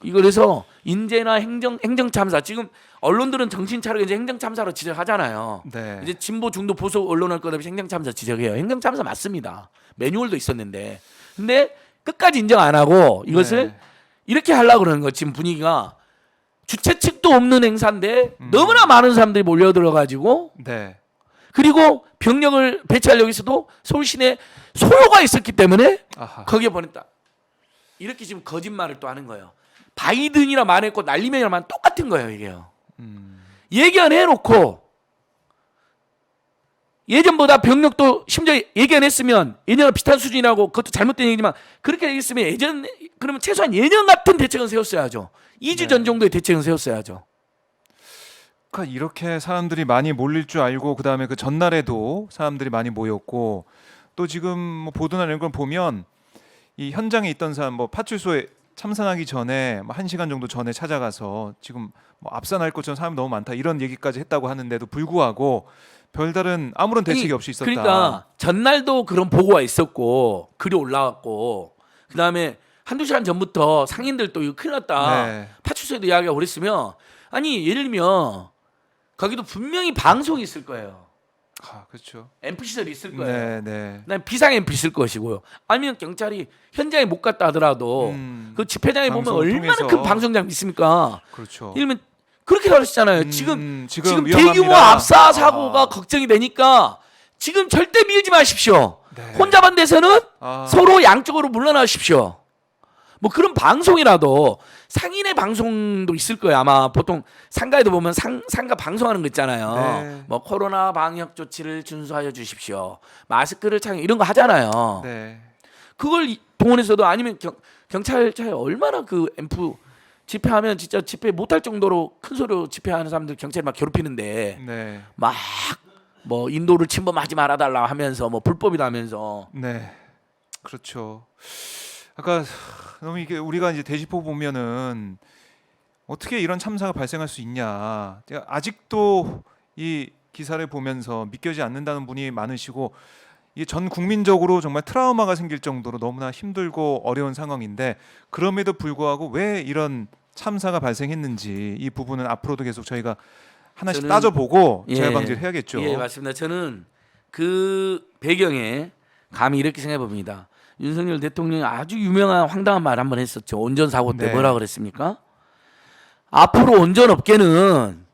그래서 인재나 행정참사 지금 언론들은 정신 차리고 이제 행정참사로 지적하잖아요. 네. 이제 진보 중도 보수 언론을 거듭이 행정참사 지적해요. 행정참사 맞습니다. 매뉴얼도 있었는데 근데 끝까지 인정 안 하고 이것을 네. 이렇게 하려고 그러는 거 지금 분위기가 주최 측도 없는 행사인데 너무나 많은 사람들이 몰려들어 가지고 네. 그리고 병력을 배치하려고 해서도 서울 시내 소요가 있었기 때문에 아하. 거기에 보냈다. 이렇게 지금 거짓말을 또 하는 거예요. 바이든이라 말했고 날리면이라 말 똑같은 거예요, 이게요. 예견해놓고 예전보다 병력도 심지어 예견했으면 예년과 비슷한 수준이라고 그것도 잘못된 얘기지만 그렇게 얘기했으면 예전 그러면 최소한 예년 같은 대책은 세웠어야죠. 2주 네. 전 정도의 대책은 세웠어야죠. 그러니까 이렇게 사람들이 많이 몰릴 줄 알고 그 다음에 그 전날에도 사람들이 많이 모였고 또 지금 뭐 보도나 이런 걸 보면 이 현장에 있던 사람 뭐 파출소에 참선하기 전에 뭐 1시간 정도 전에 찾아가서 지금 뭐 앞산할 것처럼 사람이 너무 많다 이런 얘기까지 했다고 하는데도 불구하고 별다른 아무런 대책이 없이 있었다. 그러니까 전날도 그런 보고가 있었고 글이 올라왔고 그다음에 한두 시간 전부터 상인들 또 이거 큰일 났다. 네. 파출소에도 이야기가 그랬으면 아니 예를 들면 거기도 분명히 방송이 있을 거예요. 아, 그렇죠. 앰프 시설이 있을 거예요. 네, 네. 그다음에 비상 앰프 있을 것이고요. 아니면 경찰이 현장에 못 갔다 하더라도 그 집회장에 보면 방송을 얼마나 통해서. 큰 방송장 있습니까? 그렇죠. 예를 들면 그렇게 하셨잖아요. 지금 위험합니다. 대규모 압사 사고가 걱정이 되니까 지금 절대 밀지 마십시오. 네. 혼자만 돼서는 아. 서로 양쪽으로 물러나십시오. 뭐 그런 방송이라도 상인의 방송도 있을 거예요. 아마 보통 상가에도 보면 상가 방송하는 거 있잖아요. 네. 뭐 코로나 방역 조치를 준수하여 주십시오. 마스크를 착용 이런 거 하잖아요. 네. 그걸 동원해서도 아니면 경찰차에 얼마나 그 앰프 집회하면 진짜 집회 못할 정도로 큰 소리로 집회하는 사람들 경찰이 막 괴롭히는데 네. 막 뭐 인도를 침범하지 말아달라 하면서 뭐 불법이다 하면서 네. 그렇죠. 아까 너무 이게 우리가 이제 대지포 보면은 어떻게 이런 참사가 발생할 수 있냐. 제가 아직도 이 기사를 보면서 믿겨지지 않는다는 분이 많으시고 이게 전 국민적으로 정말 트라우마가 생길 정도로 너무나 힘들고 어려운 상황인데 그럼에도 불구하고 왜 이런 참사가 발생했는지 이 부분은 앞으로도 계속 저희가 하나씩 저는 따져보고 예, 재발 방지를 해야겠죠. 예, 맞습니다. 저는 그 배경에 감히 이렇게 생각해 봅니다. 윤석열 대통령이 아주 유명한 황당한 말 한 번 했었죠. 운전 사고 때 네. 뭐라 그랬습니까? 앞으로 운전업계는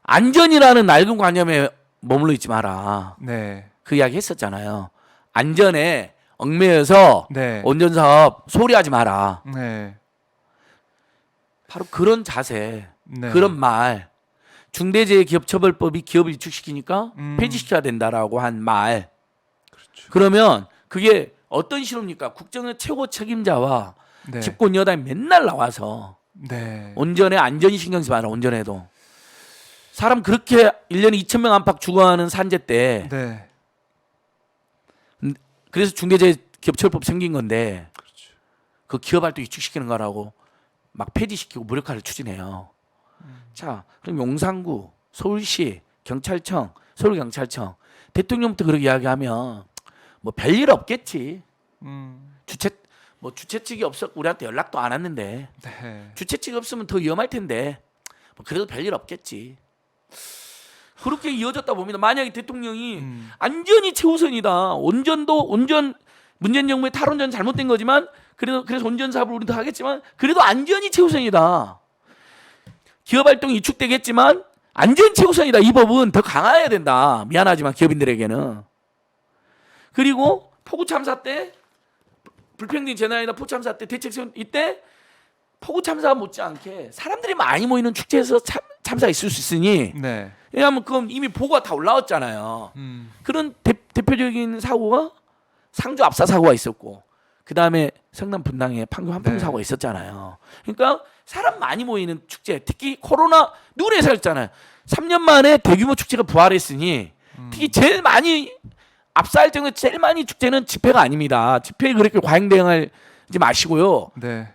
안전이라는 낡은 관념에 머물러 있지 마라. 네. 그 이야기 했었잖아요. 안전에 얽매여서 네. 운전사업 소리하지 마라. 네. 바로 그런 자세, 네. 그런 말. 중대재해기업처벌법이 기업을 위축시키니까 음. 폐지시켜야 된다라고 한 말. 그렇죠. 그러면 그게 어떤 실효입니까? 국정의 최고 책임자와 네. 집권 여당이 맨날 나와서 네. 운전에 안전이 신경 쓰지 마라. 운전해도. 사람 그렇게 1년에 2,000명 안팎 죽어가는 산재 때 네. 그래서 중대재해기업처벌법 생긴 건데 그렇죠. 그 기업 활동 위축시키는 거라고 막 폐지시키고 무력화를 추진해요. 자, 그럼 용산구, 서울시, 경찰청, 서울경찰청 대통령부터 그렇게 이야기하면 뭐 별일 없겠지. 주최 측이 없었고 우리한테 연락도 안 왔는데 네. 주최 측이 없으면 더 위험할 텐데 뭐 그래도 별일 없겠지. 그렇게 이어졌다 봅니다. 만약에 대통령이 안전이 최우선이다. 운전 문재인 정부의 탈원전 잘못된 거지만 그래서 운전 사업을 우리도 하겠지만 그래도 안전이 최우선이다. 기업 활동이 위축되겠지만 안전 최우선이다. 이 법은 더 강화해야 된다. 미안하지만 기업인들에게는. 그리고 폭우 참사 때 불평등 재난이나 폭우 참사 때 대책 세운 이때 폭우 참사 못지않게 사람들이 많이 모이는 축제에서 참사가 있을 수 있으니 네. 왜냐하면 그건 이미 보고가 다 올라왔잖아요. 그런 대표적인 사고가 상주 압사 사고가 있었고 그 다음에 성남 분당에 판교 한풍 네. 사고가 있었잖아요. 그러니까 사람 많이 모이는 축제, 특히 코로나 누구나 예상했잖아요. 3년 만에 대규모 축제가 부활했으니 특히 제일 많이 압사할 정도로 제일 많이 축제는 집회가 아닙니다. 집회에 그렇게 과잉 대응하지 마시고요. 네.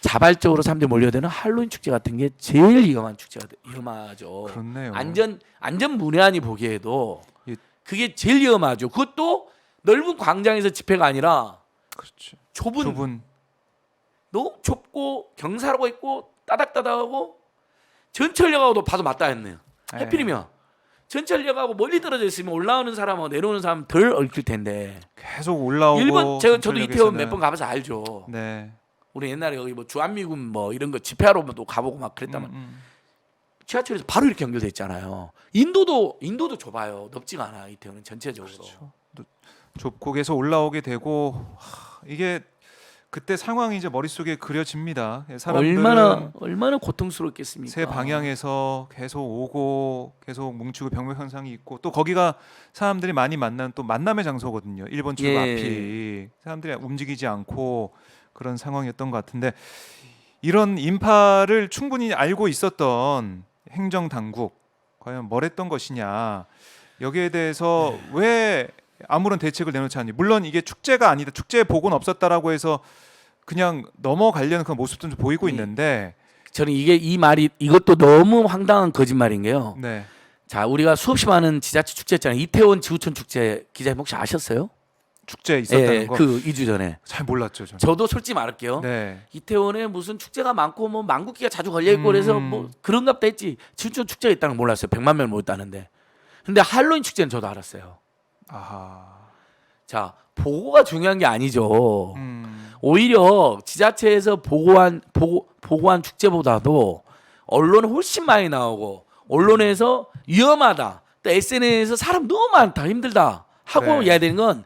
자발적으로 사람들이 몰려드는 할로윈 축제 같은 게 제일 위험하죠. 그렇네요. 안전 문외한이 보기에도 예. 그게 제일 위험하죠. 그것도 넓은 광장에서 집회가 아니라 그렇죠. 좁은 좁은 너무 좁고 경사로가 있고 따닥따닥하고 전철역하고도 봐도 맞닿아 있네요. 하필이면 전철역하고 멀리 떨어져 있으면 올라오는 사람하고 내려오는 사람 덜 얽힐 텐데. 계속 올라오고. 일본 저도 전철역에서는. 이태원 몇 번 가봐서 알죠. 네. 우리 옛날에 여기 뭐 주한미군 뭐 이런 거 집회하러도 가보고 막 그랬다면 지하철에서 바로 이렇게 연결돼 있잖아요. 인도도 좁아요. 넓지가 않아 이태원은 전체적으로. 그렇죠. 좁고 계속 올라오게 되고 이게 그때 상황이 이제 머릿속에 그려집니다. 사람들은 얼마나 고통스럽겠습니까? 세 방향에서 계속 오고 계속 뭉치고 병목 현상이 있고 또 거기가 사람들이 많이 만나는 또 만남의 장소거든요. 일본 출구 앞이 사람들이 움직이지 않고 그런 상황이었던 것 같은데 이런 인파를 충분히 알고 있었던 행정 당국 과연 뭘 했던 것이냐 여기에 대해서 왜 아무런 대책을 내놓지 않니? 물론 이게 축제가 아니다. 축제 복은 없었다라고 해서 그냥 넘어가려는 그런 모습도 좀 보이고 있는데 저는 이 말이 이것도 너무 황당한 거짓말인 게요. 네. 자, 우리가 수없이 많은 지자체 축제 했잖아요. 이태원 지구촌 축제 기자님 혹시 아셨어요? 축제 있었다는 거. 그 2주 전에. 잘 몰랐죠, 저는. 저도 솔직히 말할게요. 네. 이태원에 무슨 축제가 많고 뭐 만국기가 자주 걸려 있고 그래서 뭐 그런갑다 했지. 지구촌 축제가 있다는 걸 몰랐어요. 100만 명 모였다는데. 근데 할로윈 축제는 저도 알았어요. 아하. 자, 보고가 중요한 게 아니죠. 오히려 지자체에서 보고한 축제보다도 언론에 훨씬 많이 나오고 언론에서 위험하다. 또 SNS에서 사람 너무 많다. 힘들다. 하고 네. 해야 되는 건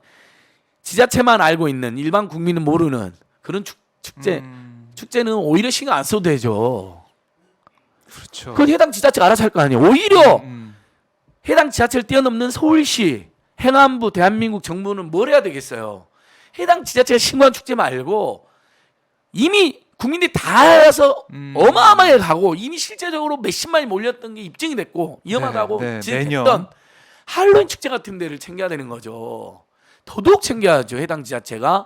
지자체만 알고 있는 일반 국민은 모르는 그런 축제는 오히려 신경 안 써도 되죠. 그렇죠. 그건 해당 지자체가 알아서 할 거 아니에요. 오히려 해당 지자체를 뛰어넘는 서울시, 행안부, 대한민국 정부는 뭘 해야 되겠어요? 해당 지자체가 신고한 축제 말고 이미 국민들이 다 알아서 어마어마하게 가고 이미 실제적으로 몇십만이 몰렸던 게 입증이 됐고 위험하다고 지적했던 할로윈 축제 같은 데를 챙겨야 되는 거죠. 더더욱 챙겨야죠. 해당 지자체가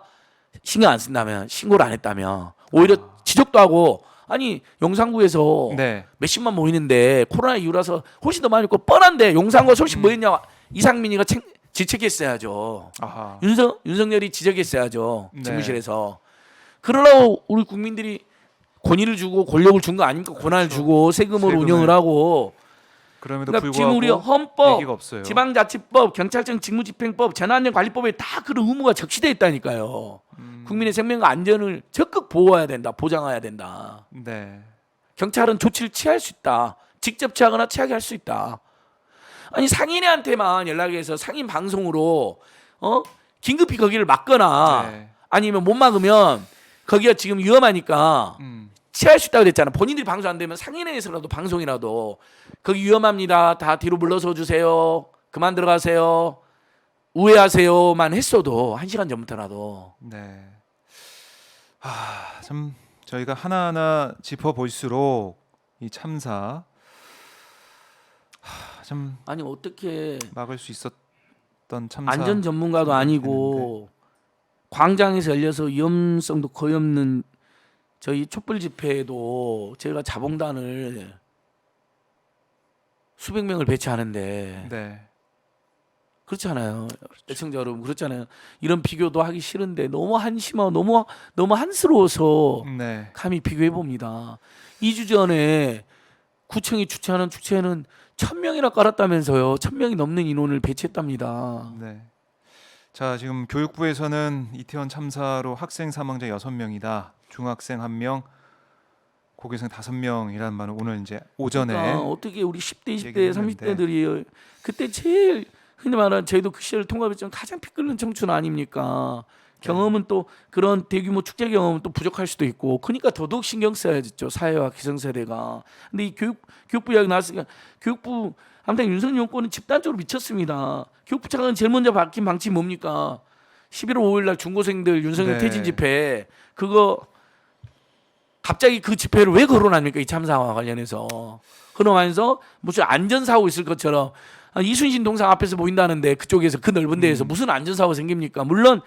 신경 안 쓴다면, 신고를 안 했다면 오히려 지적도 하고 아니 용산구에서 몇십만 모이는데 코로나 이후라서 훨씬 더 많이 있고 뻔한데 용산구가 훨씬 모였냐 이상민이가 지적했어야죠. 아하. 윤석열이 지적했어야죠. 집무실에서. 그러라고 우리 국민들이 권위를 주고 권력을 준 거 아닙니까? 권한을 주고 세금으로 운영을 하고. 그럼에도 그러니까 불구하고 지금 우리 헌법, 얘기가 없어요. 지방자치법, 경찰청 직무집행법, 재난안전관리법에 다 그런 의무가 적시돼 있다니까요. 국민의 생명과 안전을 적극 보호해야 된다, 보장해야 된다. 네. 경찰은 조치를 취할 수 있다. 직접 취하거나 취하게 할 수 있다. 아니 상인한테만 연락해서 상인 방송으로 긴급히 거기를 막거나 아니면 못 막으면 거기가 지금 위험하니까 취할 수 있다고 그랬잖아. 본인들이 방송 안 되면 상인회에서라도 방송이라도 거기 위험합니다. 다 뒤로 물러서 주세요. 그만 들어가세요. 우회하세요만 했어도 1시간 전부터라도. 네. 참 저희가 하나하나 짚어볼수록 이 참사 참 아니 어떻게 막을 수 있었던 참사 안전 전문가도 아니고 광장에서 열려서 위험성도 거의 없는 저희 촛불 집회에도 저희가 자봉단을 수백 명을 배치하는데 네. 그렇잖아요. 애청자 여러분 그렇잖아요. 이런 비교도 하기 싫은데 너무 한심하고 너무 한스러워서 네. 감히 비교해 봅니다. 2주 전에 구청이 주최하는 축제는 1,000명이나 깔았다면서요. 1,000명이 넘는 인원을 배치했답니다. 네. 자, 지금 교육부에서는 이태원 참사로 학생 사망자 6명이다. 중학생 1명, 고교생 5명이라는 말을 오늘 이제 오전에 어떻게 우리 10대, 20대, 30대들이 그때 제일 흔히 말하는 저희도 그 시절을 통과했지만 가장 피 끓는 청춘 아닙니까? 경험은 또 그런 대규모 축제 경험은 또 부족할 수도 있고 그러니까 더더욱 신경 써야겠죠. 사회와 기성세대가. 근데 이 교육부 이야기 나왔으니까 교육부 아무튼 윤석열 정권은 집단적으로 미쳤습니다. 교육부 차관은 제일 먼저 밝힌 방침이 뭡니까? 11월 5일 날 중고생들 윤석열 퇴진 집회 그거 갑자기 그 집회를 왜 거론합니까? 이 참사와 관련해서 거론하면서 무슨 안전사고 있을 것처럼 이순신 동상 앞에서 모인다는데 그쪽에서 그 넓은 데에서 무슨 안전사고 생깁니까? 물론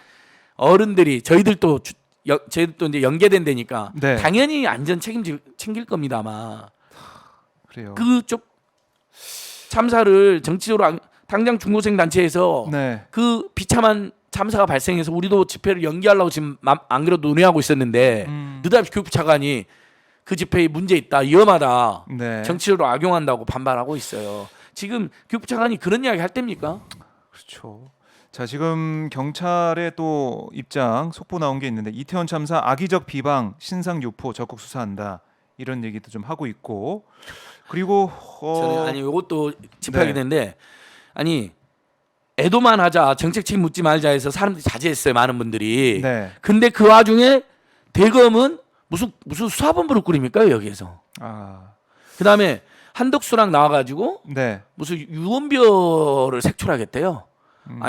어른들이 저희들도 이제 연계된 데니까 당연히 안전 챙길 겁니다 아마. 그래요. 그쪽 참사를 정치적으로 당장 중고생 단체에서 그 비참한 참사가 발생해서 우리도 집회를 연기하려고 지금 안 그래도 논의하고 있었는데 느닷없이 교육부 차관이 그 집회에 문제 있다, 위험하다, 네. 정치적으로 악용한다고 반발하고 있어요. 지금 교육부 차관이 그런 이야기 할 때입니까? 그렇죠. 자, 지금 경찰의 또 입장 속보 나온 게 있는데 이태원 참사 악의적 비방, 신상 유포 적극 수사한다 이런 얘기도 좀 하고 있고 그리고 저는 아니 이것도 짚어야게 네. 되는데 아니 애도만 하자 정책 책임 묻지 말자 해서 사람들이 자제했어요 많은 분들이. 네. 근데 그 와중에 대검은 무슨 수사본부를 꾸립니까 여기에서? 아, 그다음에 한덕수랑 나와가지고 네. 무슨 유언비어를 색출하겠대요. 음.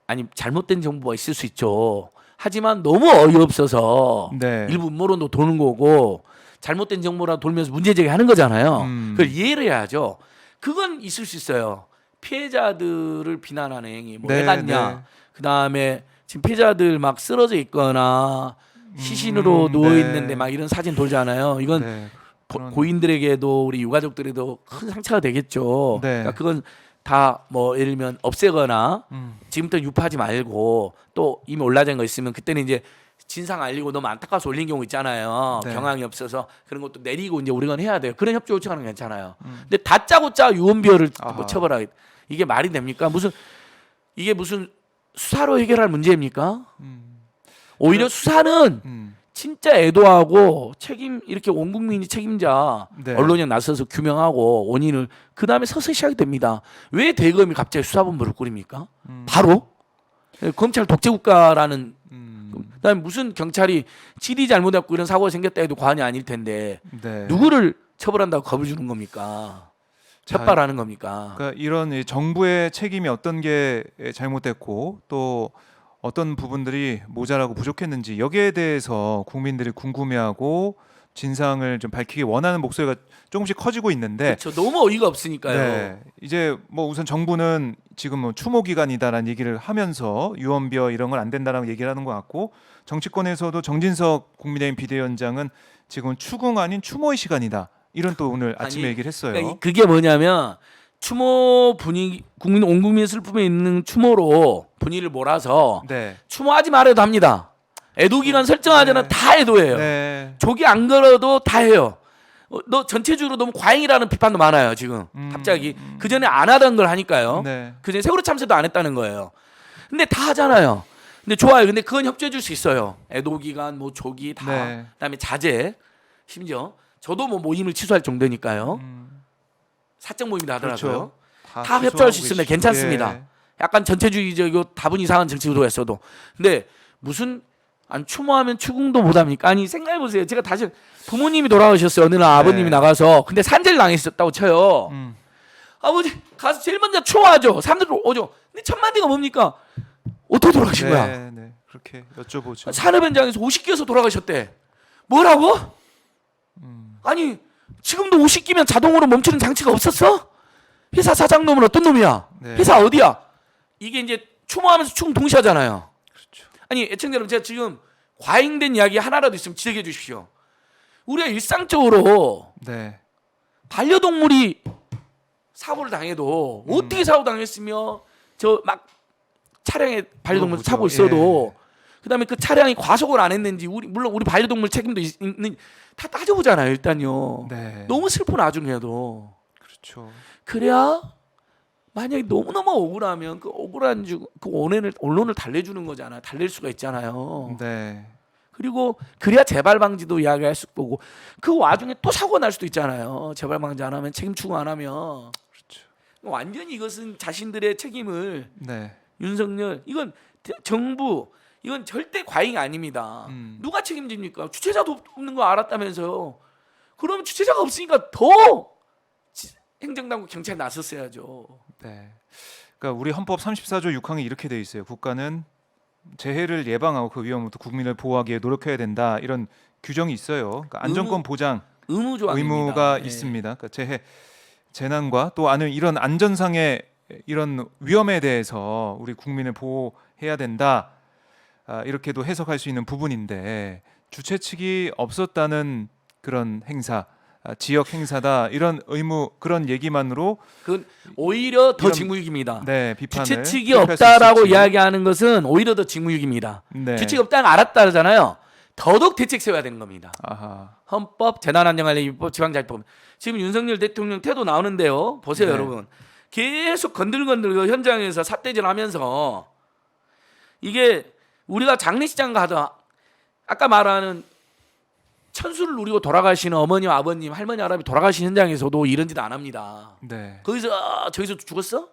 아니 잘못된 정보가 있을 수 있죠. 하지만 너무 어이없어서 네. 일부 음모론도 도는 거고 잘못된 정보라 돌면서 문제 제기하는 거잖아요. 그걸 이해를 해야죠. 그건 있을 수 있어요. 피해자들을 비난하는 행위 뭐 네, 왜 갔냐. 네. 그다음에 지금 피해자들 막 쓰러져 있거나 시신으로 누워 네. 있는데 막 이런 사진 돌잖아요. 이건 네. 그런- 고인들에게도 우리 유가족들에도 큰 상처가 되겠죠. 네. 그러니까 그건 다 뭐 예를 들면 없애거나 음. 지금부터 유포하지 말고 또 이미 올라진 거 있으면 그때는 이제 진상 알리고 너무 안타까워서 올린 경우 있잖아요. 네. 경황이 없어서 그런 것도 내리고 이제 우리가 해야 돼요. 그런 협조 요청하는 건 괜찮아요. 근데 다짜고짜 유언비어를 아하. 뭐 처벌하 이게 말이 됩니까? 이게 무슨 수사로 해결할 문제입니까? 오히려 수사는 음. 진짜 애도하고 책임 이렇게 온 국민이 책임자 네. 언론에 나서서 규명하고 원인을 그 다음에 서서히 시작이 됩니다. 왜 대검이 갑자기 수사본부를 꾸립니까? 바로 검찰 독재국가라는 그다음에 무슨 경찰이 질이 잘못했고 이런 사고가 생겼다 해도 과언이 아닐 텐데 네. 누구를 처벌한다고 겁을 주는 겁니까? 자, 협박하는 겁니까? 그러니까 이런 이 정부의 책임이 어떤 게 잘못됐고 또 어떤 부분들이 모자라고 부족했는지 여기에 대해서 국민들이 궁금해하고 진상을 좀 밝히기 원하는 목소리가 조금씩 커지고 있는데 그렇죠. 너무 어이가 없으니까요. 네, 이제 뭐 우선 정부는 지금 뭐 추모 기간이다라는 얘기를 하면서 유언비어 이런 건 안 된다라고 얘기를 하는 것 같고 정치권에서도 정진석 국민의힘 비대위원장은 지금 추궁 아닌 추모의 시간이다 이런 또 오늘 아침에 아니, 얘기를 했어요. 그러니까 그게 뭐냐면 추모 분위기 온 국민의 슬픔에 있는 추모로 분위기를 몰아서 네, 추모하지 말아도 합니다. 애도 기간 설정하자는 네. 다 애도해요. 네, 조기 안 걸어도 다 해요. 너 전체적으로 너무 과잉이라는 비판도 많아요 지금. 갑자기 그 전에 안 하던 걸 하니까요. 네, 그 전에 세월호 참사도 안 했다는 거예요. 근데 다 하잖아요. 근데 좋아요. 근데 그건 협조해 줄 수 있어요. 애도 기간 뭐 조기 다. 네. 그다음에 자제. 심지어 저도 뭐 모임을 취소할 정도니까요. 사적 모임이다 하더라고요. 그렇죠. 다 협조할 수 취소하고 있습니다. 계시고. 괜찮습니다. 예. 약간 전체주의적이고 다분 이상한 정치 구도였어도. 근데 무슨 안 추모하면 추궁도 못합니까? 아니 생각해 보세요. 제가 다시 부모님이 돌아가셨어요. 어느 날 아버님이 네. 나가서 근데 산재를 당했었다고 쳐요. 음. 아버지 가서 제일 먼저 추모하죠. 사람들 오죠. 근데 천만디가 뭡니까? 어떻게 돌아가신 거야? 네, 네. 그렇게 여쭤보죠. 산업 현장에서 50기에서 돌아가셨대. 뭐라고? 아니 지금도 50기면 자동으로 멈추는 장치가 없었어? 회사 사장 놈은 어떤 놈이야? 네. 회사 어디야? 이게 이제 추모하면서 추궁 동시에 하잖아요. 그렇죠. 아니 애청자 여러분 제가 지금 과잉된 이야기 하나라도 있으면 지적해 주십시오. 우리가 일상적으로 네. 반려동물이 사고를 당해도 어떻게 사고 당했으며 저 막 차량에 반려동물 물어보죠. 타고 있어도 그다음에 그 차량이 과속을 안 했는지 물론 우리 반려동물 책임도 있는 다 따져보잖아요 일단요. 네. 너무 슬퍼 나중에도. 그렇죠. 그래야 만약에 너무너무 억울하면 그 억울한 그 언론을 달래주는 거잖아요. 달랠 수가 있잖아요. 네. 그리고 그래야 재발 방지도 이야기할 수 있고 그 와중에 또 사고 날 수도 있잖아요. 재발 방지 안 하면 책임 추구 안 하면 그렇죠. 완전히 이것은 자신들의 책임을 네. 윤석열 이건 정부 이건 절대 과잉이 아닙니다. 누가 책임집니까? 주체자도 없는 거 알았다면서요. 그러면 주체자가 없으니까 더 행정당국 경찰이 나섰어야죠. 네. 그러니까 우리 헌법 34조 6항에 이렇게 돼 있어요. 국가는 재해를 예방하고 그 위험부터 국민을 보호하기 위해 노력해야 된다. 이런 규정이 있어요. 그러니까 안전권 보장 의무 조항입니다. 의무가 예. 있습니다. 그러니까 재난과 또 아니면 이런 안전상의 이런 위험에 대해서 우리 국민을 보호해야 된다. 이렇게도 해석할 수 있는 부분인데 주최 측이 없었다는 그런 행사 지역 행사다 이런 의무 그런 얘기만으로 그건 오히려 더 이런- 직무유기입니다. 네 비판을 주최 측이 피력할 수 없다라고 있을지. 이야기하는 것은 오히려 더 직무유기입니다. 네. 주체가 없다는 걸 알았다잖아요. 더더욱 대책 세워야 되는 겁니다. 아하. 헌법, 재난안전관리법, 지방자치법. 지금 윤석열 대통령 태도 나오는데요. 보세요, 네. 여러분. 계속 건들건들 그 현장에서 삿대질하면서 이게 우리가 장례식장 가다 아까 말하는 천수를 누리고 돌아가시는 어머님, 아버님, 할머니, 할아버지 돌아가신 현장에서도 이런 짓 안 합니다. 네. 거기서 저기서 죽었어?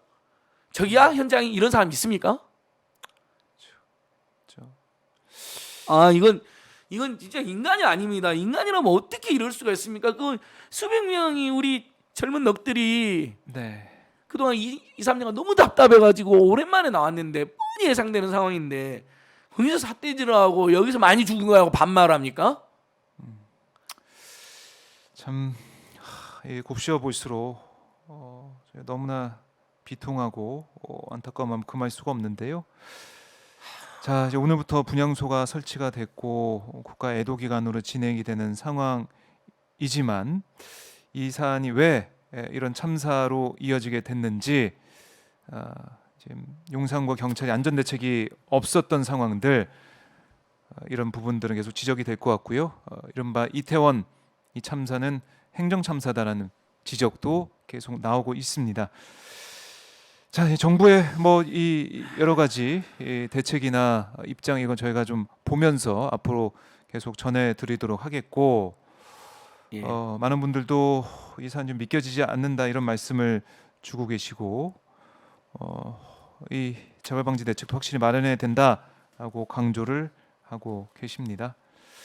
저기야 현장에 이런 사람 있습니까? 그렇죠. 아 이건 진짜 인간이 아닙니다. 인간이라면 어떻게 이럴 수가 있습니까? 그 수백 명이 우리 젊은 넋들이 네. 그동안 2-3년간 너무 답답해가지고 오랜만에 나왔는데 뻔히 예상되는 상황인데 거기서 삿대질을 하고 여기서 많이 죽은 거라고 반말합니까? 참 곱씹어 볼수록 제가 너무나 비통하고 안타까운 마음 금할 수가 없는데요. 자 이제 오늘부터 분향소가 설치가 됐고 국가 애도 기간으로 진행이 되는 상황이지만 이 사안이 왜 이런 참사로 이어지게 됐는지 지금 용산과 경찰이 안전 대책이 없었던 상황들 이런 부분들은 계속 지적이 될 것 같고요. 이른바 이태원 이 참사는 행정 참사다라는 지적도 계속 나오고 있습니다. 자, 이 정부의 뭐 이 여러 가지 이 대책이나 입장 이건 저희가 좀 보면서 앞으로 계속 전해드리도록 하겠고 예. 많은 분들도 이 사안 좀 믿겨지지 않는다 이런 말씀을 주고 계시고 이 재발 방지 대책도 확실히 마련해야 된다라고 강조를 하고 계십니다.